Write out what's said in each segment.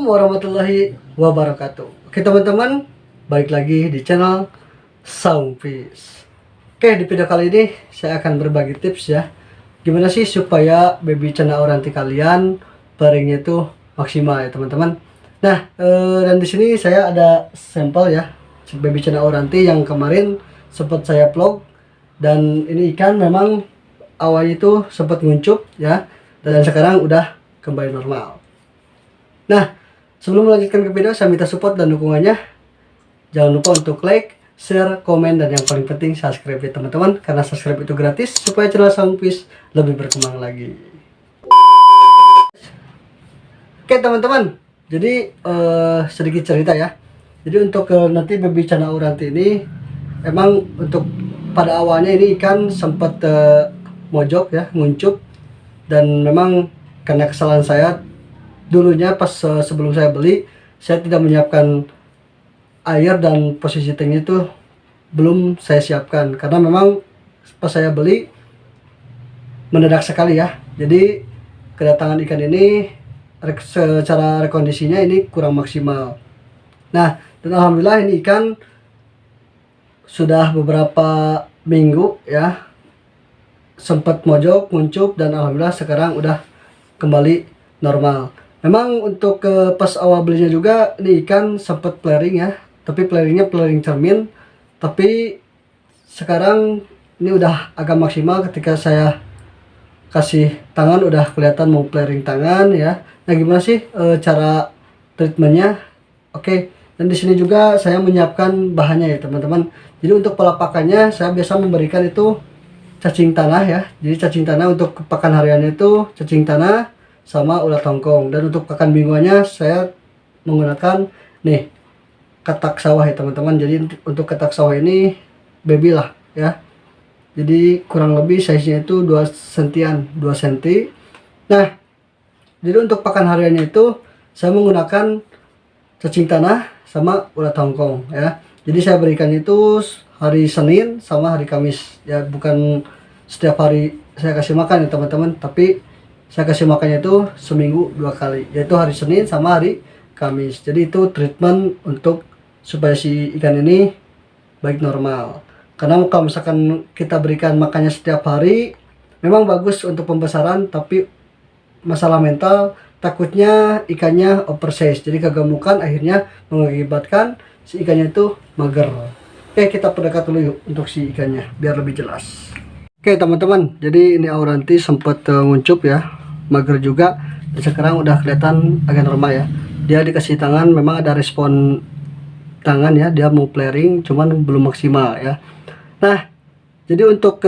Assalamualaikum warahmatullahi wabarakatuh. Oke teman-teman, balik lagi di channel Soundfish. Oke, di video kali ini saya akan berbagi tips ya, gimana sih supaya baby cana oranti kalian pairingnya itu maksimal ya teman-teman. Nah, dan di sini saya ada sampel ya baby cana oranti yang kemarin sempat saya vlog, dan ini ikan memang awalnya itu sempat nguncup ya, dan sekarang udah kembali normal. Nah, sebelum melanjutkan ke video, saya minta support dan dukungannya. Jangan lupa untuk like, share, komen, dan yang paling penting subscribe ya teman-teman, karena subscribe itu gratis supaya channel Soundfish lebih berkembang lagi. Oke teman-teman, jadi sedikit cerita ya. Jadi untuk nanti baby cana oranti ini, emang untuk pada awalnya ini ikan sempat mojok ya, nguncup, dan memang karena kesalahan saya dulunya pas sebelum saya beli, saya tidak menyiapkan air dan posisi tanknya itu belum saya siapkan, karena memang pas saya beli mendadak sekali ya. Jadi kedatangan ikan ini secara rekondisinya ini kurang maksimal. Nah, dan alhamdulillah ini ikan sudah beberapa minggu ya sempat mojok, nguncup, dan alhamdulillah sekarang udah kembali normal. Memang untuk pas awal belinya juga ini ikan sempat flaring ya, tapi flaringnya flaring cermin. Tapi sekarang ini udah agak maksimal, ketika saya kasih tangan udah kelihatan mau flaring tangan ya. Nah, gimana sih cara treatmentnya? Oke, dan di sini juga saya menyiapkan bahannya ya teman-teman. Jadi untuk pola pakannya saya biasa memberikan itu cacing tanah ya. Jadi cacing tanah untuk pakan hariannya itu cacing tanah sama ulat hongkong, dan untuk pakan mingguannya saya menggunakan nih katak sawah ya teman-teman. Jadi untuk katak sawah ini baby lah ya, jadi kurang lebih size nya itu 2 sentian, 2 cm. Nah, jadi untuk pakan hariannya itu saya menggunakan cacing tanah sama ulat hongkong ya. Jadi saya berikan itu hari Senin sama hari Kamis ya, bukan setiap hari saya kasih makan ya teman-teman, tapi saya kasih makannya itu seminggu 2 kali, yaitu hari Senin sama hari Kamis. Jadi itu treatment untuk supaya si ikan ini baik normal. Karena kalau misalkan kita berikan makannya setiap hari, memang bagus untuk pembesaran, tapi masalah mental takutnya ikannya oversize, jadi kegemukan, akhirnya mengakibatkan si ikannya itu mager. Oke, kita perdekat dulu yuk untuk si ikannya biar lebih jelas. Oke teman-teman, jadi ini oranti sempat nguncup ya, mager juga, dan sekarang udah kelihatan agak normal ya. Dia dikasih tangan memang ada respon tangan ya, dia mau flaring cuman belum maksimal ya. Nah, jadi untuk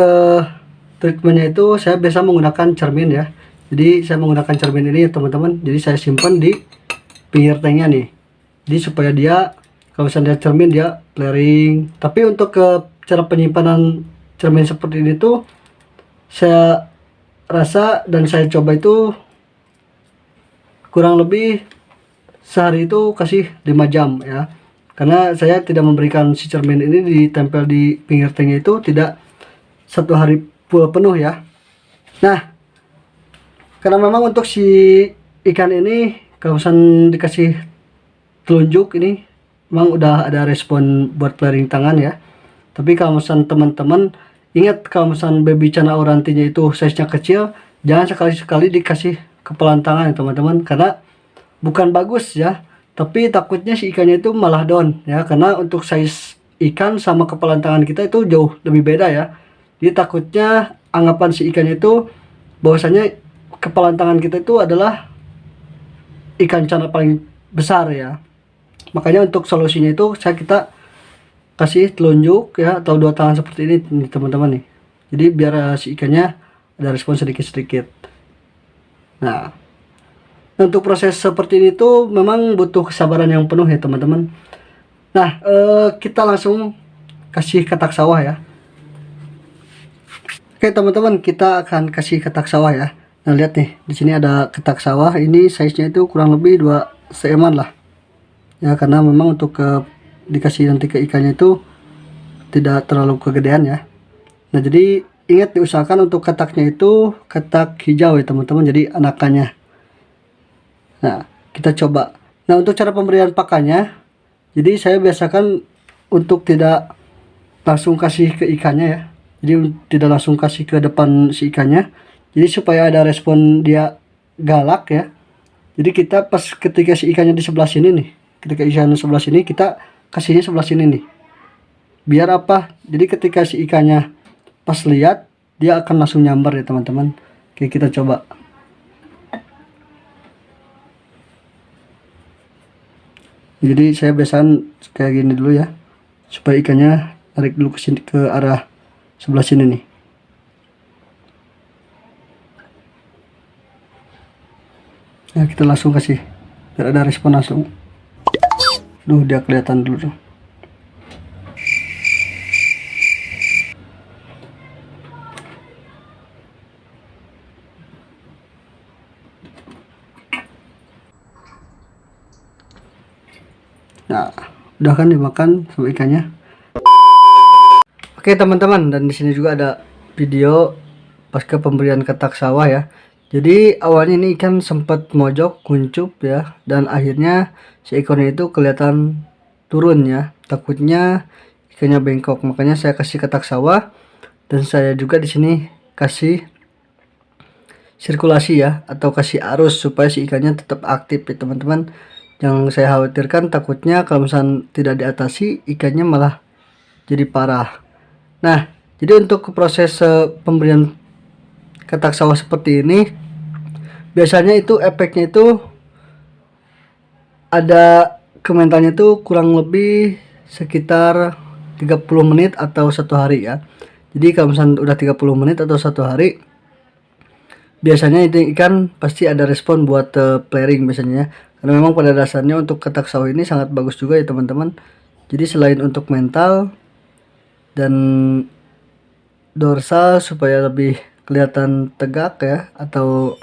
treatmentnya itu saya biasa menggunakan cermin ya. Jadi saya menggunakan cermin ini ya teman-teman, jadi saya simpan di pinggir tanknya nih, jadi supaya dia kalau misalnya cermin dia flaring. Tapi untuk cara penyimpanan cermin seperti ini tuh saya rasa dan saya coba itu kurang lebih sehari itu kasih 5 jam ya, karena saya tidak memberikan si cermin ini ditempel di pinggir tanknya itu tidak satu hari full penuh ya. Nah, karena memang untuk si ikan ini kalau misalnya dikasih telunjuk ini memang udah ada respon buat flaring tangan ya. Tapi kalau misalnya teman-teman ingat, kalau misalnya baby cana orantinya itu size nya kecil, jangan sekali-sekali dikasih kepalan tangan ya teman-teman, karena bukan bagus ya, tapi takutnya si ikannya itu malah down ya, karena untuk size ikan sama kepalan tangan kita itu jauh lebih beda ya. Jadi takutnya anggapan si ikannya itu bahwasanya kepalan tangan kita itu adalah ikan cana paling besar ya. Makanya untuk solusinya itu kita kasih telunjuk ya, atau 2 tangan seperti ini teman-teman nih. Jadi biar si ikannya ada respon sedikit-sedikit. Nah, untuk proses seperti ini tuh memang butuh kesabaran yang penuh ya teman-teman. Nah, kita langsung kasih katak sawah ya. Oke teman-teman, kita akan kasih katak sawah ya. Nah, lihat nih, di sini ada katak sawah, ini size-nya itu kurang lebih 2 cm lah. Ya, karena memang untuk dikasih nanti ke ikannya itu tidak terlalu kegedean ya. Nah, jadi ingat diusahakan untuk kataknya itu katak hijau ya teman-teman, jadi anakannya. Nah, kita coba Nah, untuk cara pemberian pakannya, jadi saya biasakan untuk tidak langsung kasih ke ikannya ya. Jadi tidak langsung kasih ke depan si ikannya. Jadi supaya ada respon dia galak ya. Jadi kita pas ketika si ikannya di sebelah sini nih, ketika ikannya sebelah sini kita kasihnya sebelah sini nih. Biar apa? Jadi ketika si ikannya pas lihat dia akan langsung nyambar ya teman-teman. Oke, kita coba. Jadi saya biasakan kayak gini dulu ya, supaya ikannya tarik dulu ke sini, ke arah sebelah sini nih. Nah, kita langsung kasih biar ada respon langsung. Duh, dia kelihatan dulu tuh. Nah, udah kan dimakan sama ikannya. Oke teman-teman, dan di sini juga ada video pasca pemberian ketak sawah ya. Jadi awalnya ini ikan sempat mojok, kuncup ya, dan akhirnya si ekornya itu kelihatan turun ya. Takutnya ikannya bengkok, makanya saya kasih ketak sawah, dan saya juga di sini kasih sirkulasi ya, atau kasih arus supaya si ikannya tetap aktif ya teman-teman. Yang saya khawatirkan takutnya kalau misalnya tidak diatasi, ikannya malah jadi parah. Nah, jadi untuk proses pemberian ketak sawah seperti ini, biasanya itu efeknya itu ada ke mentalnya itu kurang lebih sekitar 30 menit atau 1 hari ya. Jadi kalau misalnya udah 30 menit atau 1 hari, biasanya itu ikan pasti ada respon buat flaring biasanya. Karena memang pada dasarnya untuk ketak sawah ini sangat bagus juga ya teman-teman. Jadi selain untuk mental dan dorsal supaya lebih kelihatan tegak ya, atau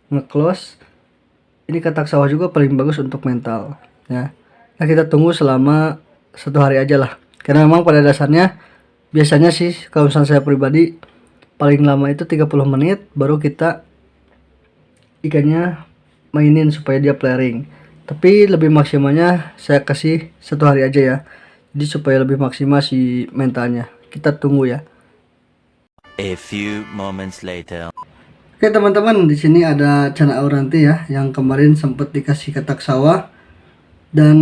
nge-close, ini ketak sawah juga paling bagus untuk mental ya. Nah, kita tunggu selama 1 hari aja lah, karena memang pada dasarnya biasanya sih kalau misalnya saya pribadi paling lama itu 30 menit baru kita ikannya mainin supaya dia flaring. Tapi lebih maksimalnya saya kasih 1 hari aja ya, jadi supaya lebih maksimal si mentalnya. Kita tunggu ya. A few moments later. Oke teman-teman, di sini ada Cana Auranti ya, yang kemarin sempat dikasih ketak sawah. Dan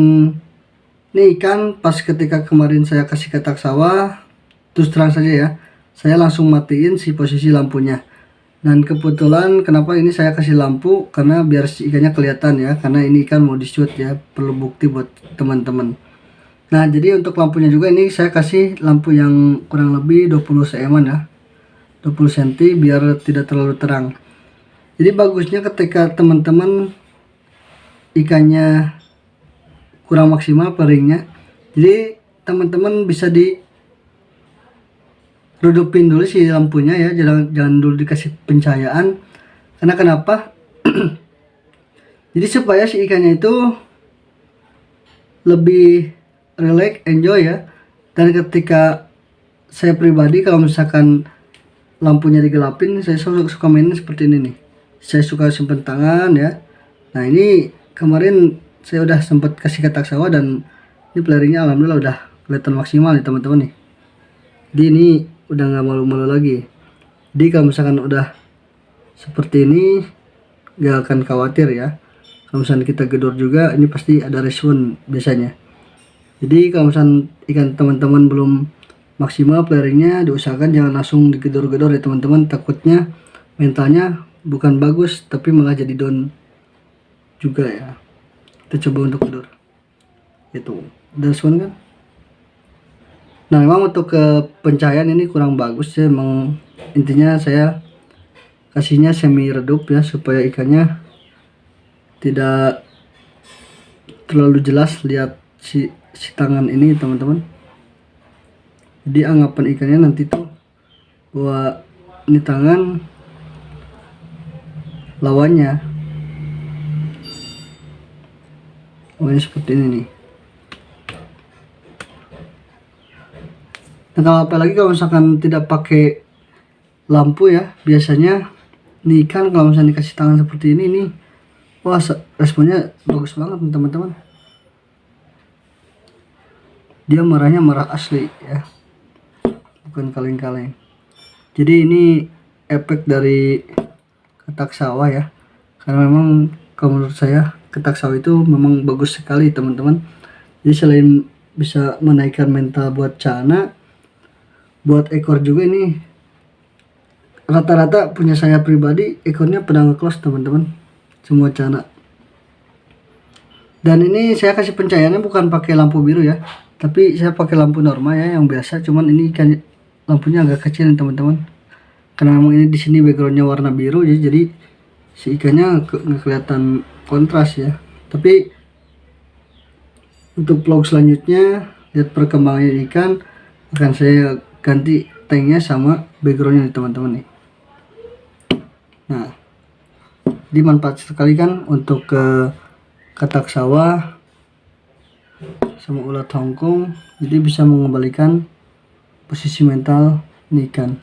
ini ikan pas ketika kemarin saya kasih ketak sawah, terus terang saja ya, saya langsung matiin si posisi lampunya. Dan kebetulan kenapa ini saya kasih lampu, karena biar si ikannya kelihatan ya, karena ini ikan mau di shoot ya, perlu bukti buat teman-teman. Nah, jadi untuk lampunya juga ini saya kasih lampu yang kurang lebih 20 cm ya, 20 cm biar tidak terlalu terang. Jadi bagusnya ketika teman-teman ikannya kurang maksimal flaringnya, jadi teman-teman bisa di redupin dulu si lampunya ya, jangan dulu dikasih pencahayaan. Karena kenapa? Jadi supaya si ikannya itu lebih relax, enjoy ya. Dan ketika saya pribadi kalau misalkan lampunya digelapin, saya suka mainin seperti ini nih. Saya suka simpen tangan ya. Nah, ini kemarin saya udah sempat kasih ketak sawah, dan ini flaringnya alhamdulillah udah kelihatan maksimal nih teman-teman nih. Jadi ini udah nggak malu-malu lagi. Jadi kalau misalkan udah seperti ini, nggak akan khawatir ya. Kalau misalkan kita gedor juga, ini pasti ada respon biasanya. Jadi kalau misalkan ikan teman-teman belum maksimal flaringnya, diusahakan jangan langsung digedor-gedor ya teman-teman. Takutnya mentalnya bukan bagus, tapi malah jadi down juga ya. Kita coba untuk gedor. Itu ada respon kan? Nah, memang untuk pencahayaan ini kurang bagus ya, emang intinya saya kasihnya semi redup ya, supaya ikannya tidak terlalu jelas lihat si tangan ini teman-teman. Jadi anggapan ikannya nanti tuh bahwa ini tangan lawannya seperti ini nih. Nah, apalagi kalau misalkan tidak pakai lampu ya, biasanya nih ikan kalau misalnya dikasih tangan seperti ini nih, Wah, responnya bagus banget nih, teman-teman. Dia marahnya marah asli ya, bukan kaleng-kaleng. Jadi ini efek dari ketak sawah ya, karena memang kalau menurut saya ketak sawah itu memang bagus sekali teman-teman. Jadi selain bisa menaikkan mental buat Cana, buat ekor juga ini rata-rata punya saya pribadi ekornya pada nge-close teman-teman, semua Cana. Dan ini saya kasih pencahayaannya bukan pakai lampu biru ya, tapi saya pakai lampu normal ya, yang biasa. Cuman ini ikan lampunya agak kecil nih teman-teman, karena memang ini di sini backgroundnya warna biru ya, jadi si ikannya nggak kelihatan kontras ya. Tapi untuk vlog selanjutnya lihat perkembangan ikan akan saya ganti tanknya sama backgroundnya nih teman-teman nih. Nah, dimanfaat sekali kan untuk katak sawah sama ulat Hongkong, jadi bisa mengembalikan posisi mental ini ikan.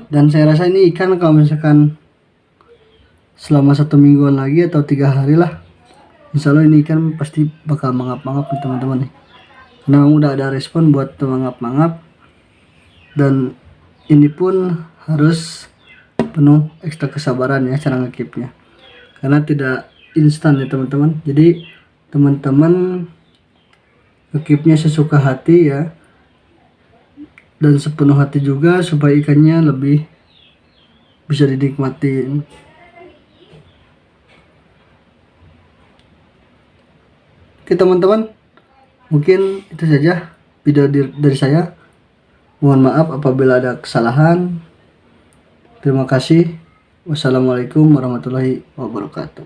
Dan saya rasa ini ikan kalau misalkan selama 1 mingguan lagi atau 3 hari lah, insya Allah ini ikan pasti bakal mangap-mangap nih teman-teman nih, karena udah ada respon buat mangap-mangap. Dan ini pun harus penuh ekstra kesabaran ya cara ngekipnya, karena tidak instan ya teman-teman. Jadi teman-teman ngekipnya sesuka hati ya, dan sepenuh hati juga supaya ikannya lebih bisa dinikmati. Oke teman-teman, mungkin itu saja video dari saya. Mohon maaf apabila ada kesalahan. Terima kasih. Wassalamualaikum warahmatullahi wabarakatuh.